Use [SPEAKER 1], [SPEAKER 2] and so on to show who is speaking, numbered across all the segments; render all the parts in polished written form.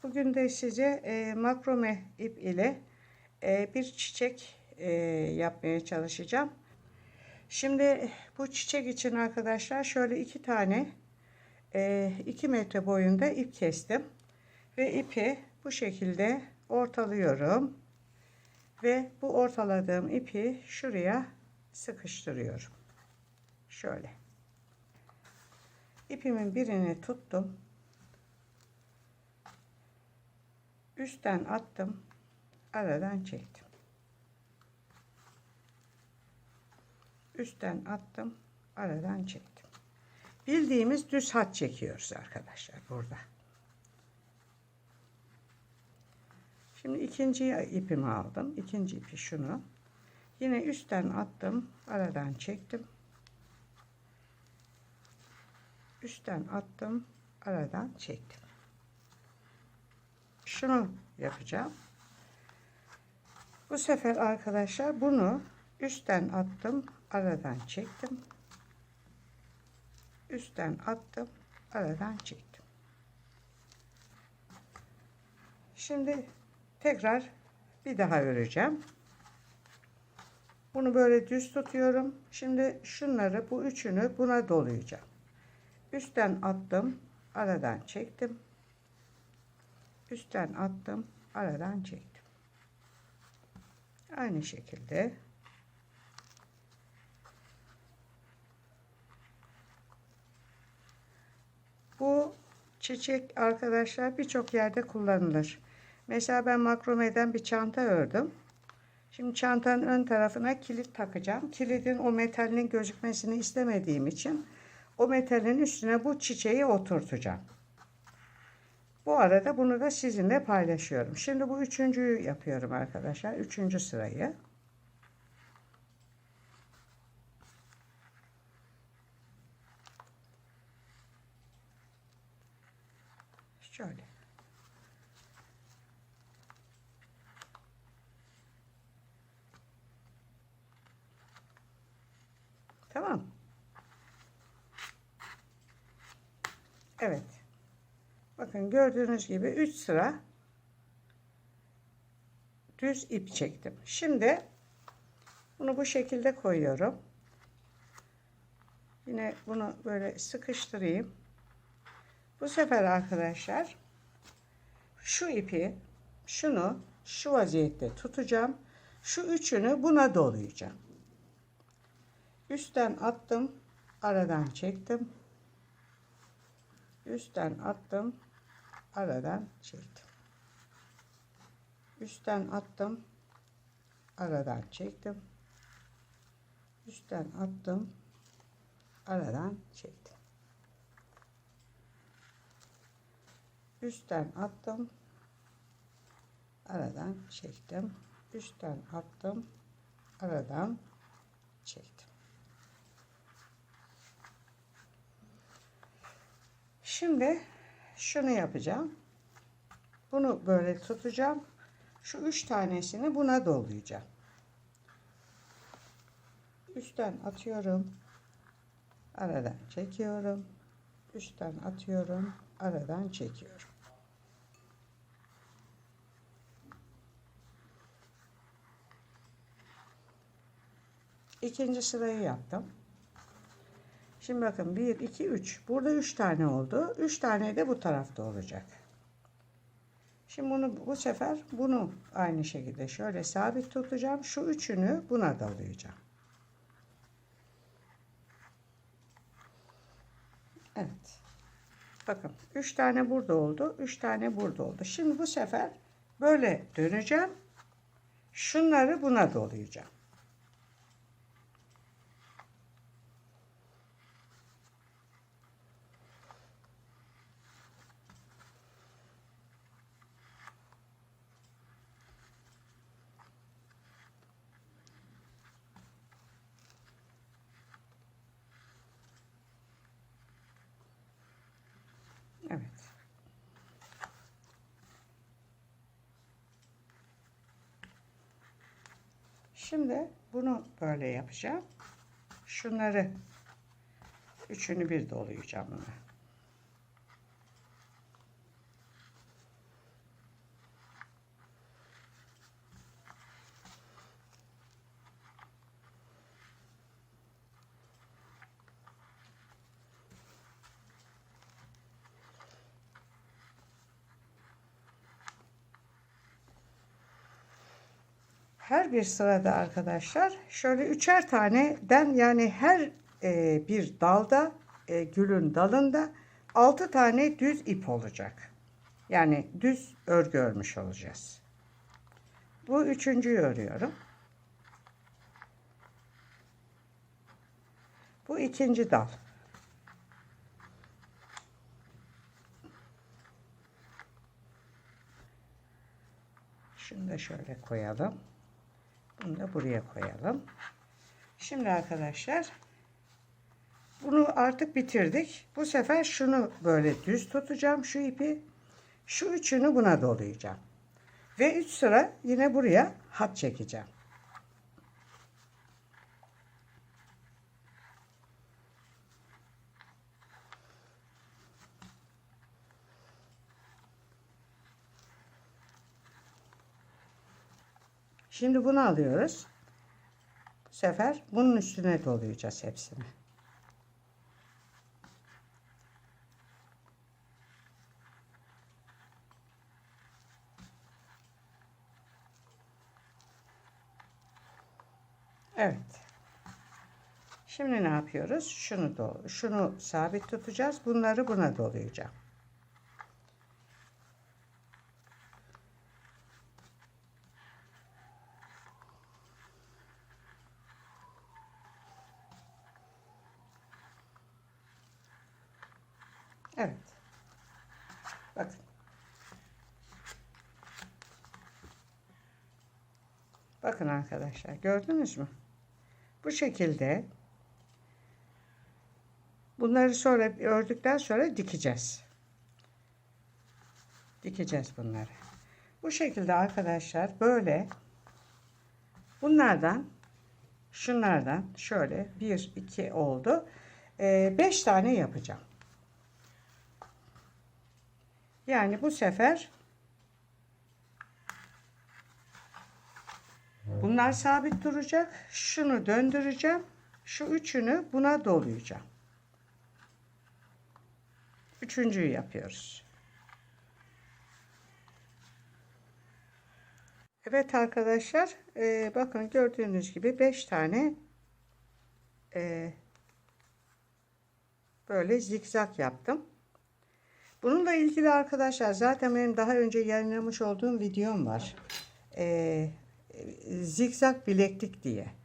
[SPEAKER 1] Bugün de size makrome ip ile bir çiçek yapmaya çalışacağım. Şimdi bu çiçek için arkadaşlar şöyle 2 tane 2 metre boyunda ip kestim. Ve ipi bu şekilde ortalıyorum. Ve bu ortaladığım ipi şuraya sıkıştırıyorum. Şöyle. İpimin birini tuttum. Üstten attım, aradan çektim. Üstten attım, aradan çektim. Bildiğimiz düz hat çekiyoruz arkadaşlar burada. Şimdi ikinci ipimi aldım. İkinci ipi şunu. Yine üstten attım, aradan çektim. Üstten attım, aradan çektim. Şunu yapacağım. Bu sefer arkadaşlar bunu üstten attım, aradan çektim. Üstten attım, aradan çektim. Şimdi tekrar bir daha öreceğim. Bunu böyle düz tutuyorum. Şimdi şunları, bu üçünü buna dolayacağım. Üstten attım, aradan çektim. Üstten attım, aradan çektim. Aynı şekilde bu çiçek arkadaşlar birçok yerde kullanılır. Mesela ben makromeden bir çanta ördüm. Şimdi çantanın ön tarafına kilit takacağım. Kilidin o metalinin gözükmesini istemediğim için o metalin üstüne bu çiçeği oturtacağım. Bu arada bunu da sizinle paylaşıyorum. Şimdi bu üçüncüyü yapıyorum arkadaşlar. Üçüncü sırayı. Şöyle. Tamam. Evet. Bakın gördüğünüz gibi 3 sıra düz ip çektim. Şimdi bunu bu şekilde koyuyorum. Yine bunu böyle sıkıştırayım. Bu sefer arkadaşlar şu ipi, şunu şu vaziyette tutacağım. Şu üçünü buna dolayacağım. Üstten attım, aradan çektim. Üstten attım, aradan çektim. Üstten attım, aradan çektim. Üstten attım, aradan çektim. Üstten attım, aradan çektim. Üstten attım, aradan çektim. Şimdi şunu yapacağım. Bunu böyle tutacağım. Şu 3 tanesini buna dolayacağım. Üstten atıyorum. Aradan çekiyorum. Üstten atıyorum. Aradan çekiyorum. İkinci sırayı yaptım. Şimdi bakın 1, 2, 3. Burada 3 tane oldu. 3 tane de bu tarafta olacak. Şimdi bunu bu sefer bunu aynı şekilde şöyle sabit tutacağım. Şu üçünü buna dolayacağım. Evet. Bakın 3 tane burada oldu. 3 tane burada oldu. Şimdi bu sefer böyle döneceğim. Şunları buna dolayacağım. Evet. Şimdi bunu böyle yapacağım. Şunları üçünü bir dolayacağım buna. Her bir sırada arkadaşlar şöyle üçer taneden, yani her bir dalda, gülün dalında 6 tane düz ip olacak. Yani düz örgü örmüş olacağız. Bu üçüncüyü örüyorum. Bu ikinci dal. Şunu da şöyle koyalım. Bunu da buraya koyalım. Şimdi arkadaşlar bunu artık bitirdik. Bu sefer şunu böyle düz tutacağım, şu ipi. Şu üçünü buna dolayacağım. Ve 3 sıra yine buraya hat çekeceğim. Şimdi bunu alıyoruz. Bu sefer bunun üstüne dolayacağız hepsini. Evet. Şimdi ne yapıyoruz? Şunu sabit tutacağız. Bunları buna dolayacağım. Evet. Bakın. Bakın arkadaşlar, gördünüz mü? Bu şekilde bunları sonra ördükten sonra dikeceğiz. Dikeceğiz bunları. Bu şekilde arkadaşlar, böyle bunlardan, şunlardan şöyle 1 2 oldu. 5 tane yapacağım. Yani bu sefer bunlar sabit duracak. Şunu döndüreceğim. Şu üçünü buna dolayacağım. Üçüncüyü yapıyoruz. Evet arkadaşlar, bakın gördüğünüz gibi 5 tane böyle zikzak yaptım. Bununla ilgili arkadaşlar zaten benim daha önce yayınlamış olduğum videom var. Zikzak bileklik diye.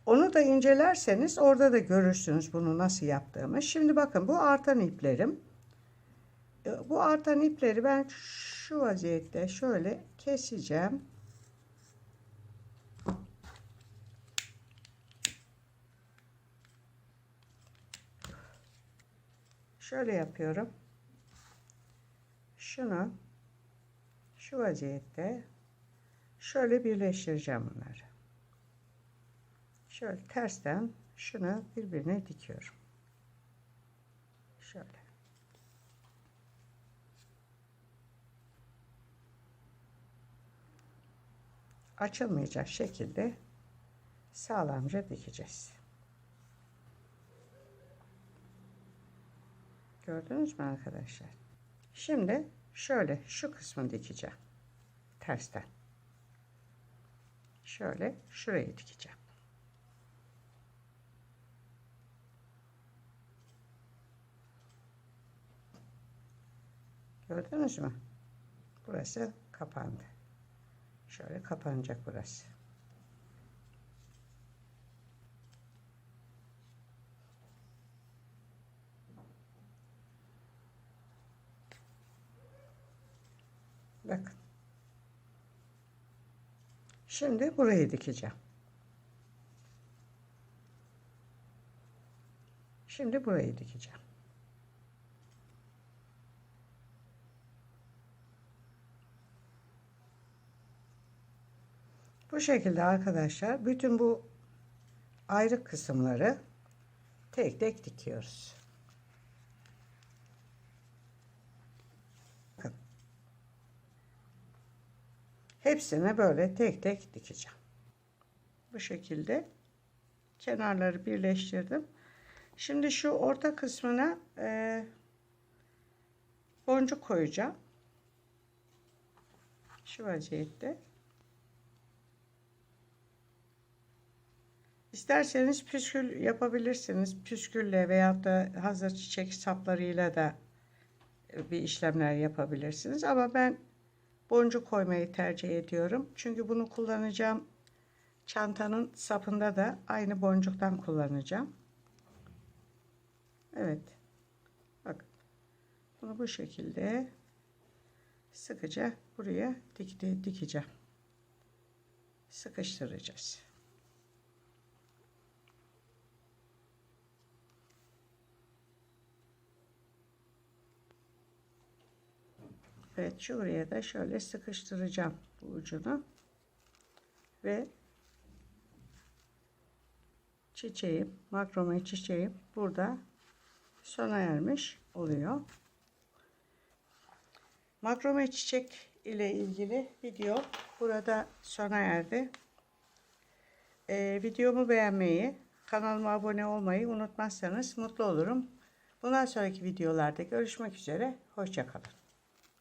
[SPEAKER 1] Onu da incelerseniz orada da görürsünüz bunu nasıl yaptığımı. Şimdi bakın, bu artan iplerim. Bu artan ipleri ben şu vaziyette şöyle keseceğim. Şöyle yapıyorum. Şunu şu vaziyette şöyle birleştireceğim bunları. Şöyle tersten şunu birbirine dikiyorum. Şöyle. Açılmayacak şekilde sağlamca dikeceğiz. Gördünüz mü arkadaşlar? Şimdi şöyle şu kısmını dikeceğim. Tersten. Şöyle şurayı dikeceğim. Gördünüz mü? Burası kapandı. Şöyle kapanacak burası. Bakın. Şimdi burayı dikeceğim. Şimdi burayı dikeceğim. Bu şekilde arkadaşlar bütün bu ayrı kısımları tek tek dikiyoruz. Bakın. Hepsini böyle tek tek dikeceğim. Bu şekilde kenarları birleştirdim. Şimdi şu orta kısmına boncuk koyacağım. Şu vaziyette. İsterseniz püskül yapabilirsiniz. Püskülle veyahut da hazır çiçek saplarıyla da bir işlemler yapabilirsiniz. Ama ben boncuk koymayı tercih ediyorum. Çünkü bunu kullanacağım çantanın sapında da aynı boncuktan kullanacağım. Evet. Bak. Bunu bu şekilde sıkıca buraya dikeceğim. Sıkıştıracağız. Evet, şuraya da şöyle sıkıştıracağım bu ucunu ve çiçeğim, makrome çiçeğim burada sona ermiş oluyor. Makrome çiçek ile ilgili video burada sona erdi. Videomu beğenmeyi, kanalıma abone olmayı unutmazsanız mutlu olurum. Bundan sonraki videolarda görüşmek üzere. Hoşça kalın.